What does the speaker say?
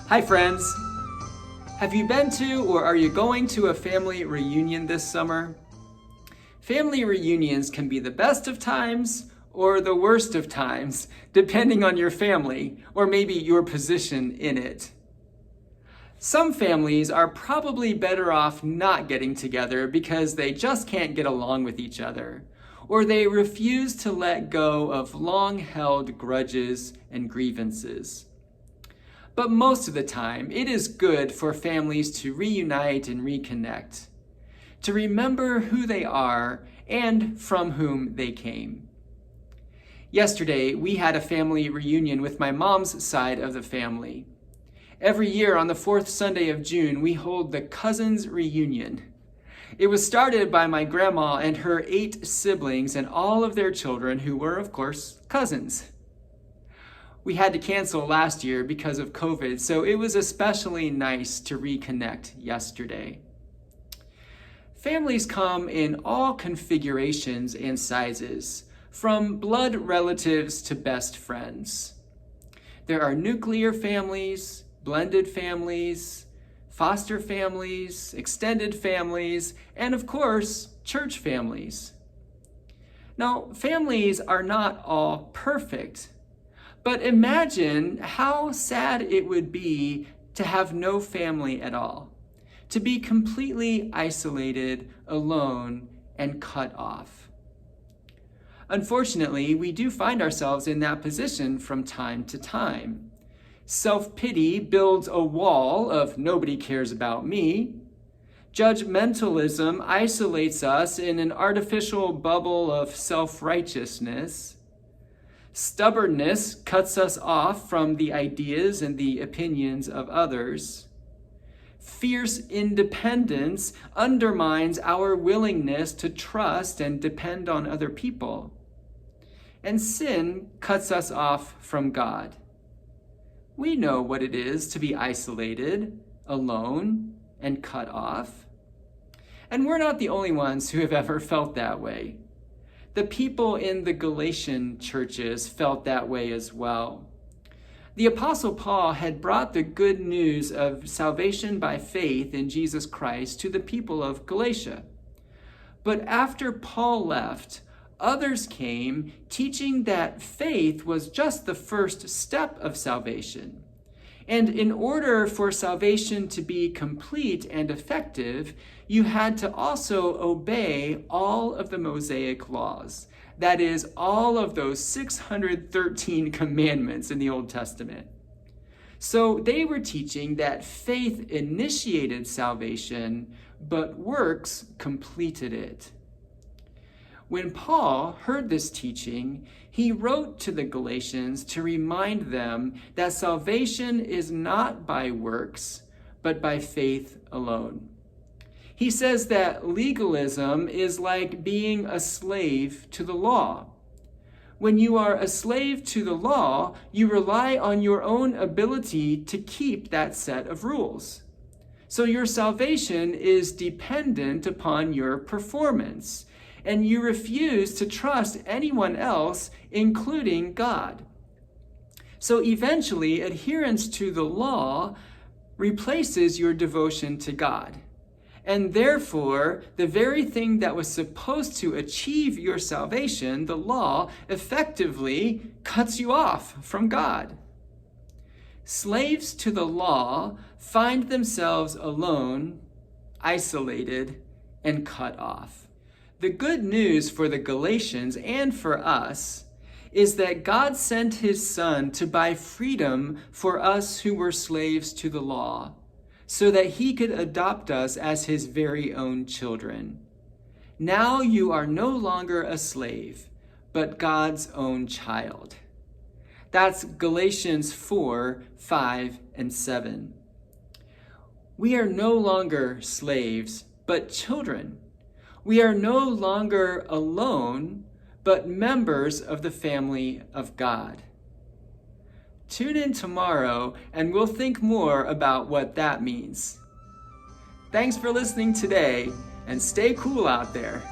Hi friends! Have you been to or are you going to a family reunion this summer? Family reunions can be the best of times or the worst of times, depending on your family or maybe your position in it. Some families are probably better off not getting together because they just can't get along with each other, or they refuse to let go of long-held grudges and grievances. But most of the time, it is good for families to reunite and reconnect, to remember who they are and from whom they came. Yesterday, we had a family reunion with my mom's side of the family. Every year on the fourth Sunday of June, we hold the Cousins Reunion. It was started by my grandma and her 8 siblings and all of their children who were, of course, cousins. We had to cancel last year because of COVID, so it was especially nice to reconnect yesterday. Families come in all configurations and sizes, from blood relatives to best friends. There are nuclear families, blended families, foster families, extended families, and of course, church families. Now, families are not all perfect. But imagine how sad it would be to have no family at all, to be completely isolated, alone, and cut off. Unfortunately, we do find ourselves in that position from time to time. Self-pity builds a wall of nobody cares about me. Judgmentalism isolates us in an artificial bubble of self-righteousness. Stubbornness cuts us off from the ideas and the opinions of others. Fierce independence undermines our willingness to trust and depend on other people. And sin cuts us off from God. We know what it is to be isolated, alone, and cut off. And we're not the only ones who have ever felt that way. The people in the Galatian churches felt that way as well. The Apostle Paul had brought the good news of salvation by faith in Jesus Christ to the people of Galatia. But after Paul left, others came teaching that faith was just the first step of salvation. And in order for salvation to be complete and effective, you had to also obey all of the Mosaic laws. That is, all of those 613 commandments in the Old Testament. So they were teaching that faith initiated salvation, but works completed it. When Paul heard this teaching, he wrote to the Galatians to remind them that salvation is not by works, but by faith alone. He says that legalism is like being a slave to the law. When you are a slave to the law, you rely on your own ability to keep that set of rules. So your salvation is dependent upon your performance, and you refuse to trust anyone else, including God. So eventually, adherence to the law replaces your devotion to God. And therefore, the very thing that was supposed to achieve your salvation, the law, effectively cuts you off from God. Slaves to the law find themselves alone, isolated, and cut off. The good news for the Galatians and for us is that God sent his Son to buy freedom for us who were slaves to the law, so that he could adopt us as his very own children. Now you are no longer a slave, but God's own child. That's Galatians 4, 5, and 7. We are no longer slaves, but children. We are no longer alone, but members of the family of God. Tune in tomorrow and we'll think more about what that means. Thanks for listening today, and stay cool out there.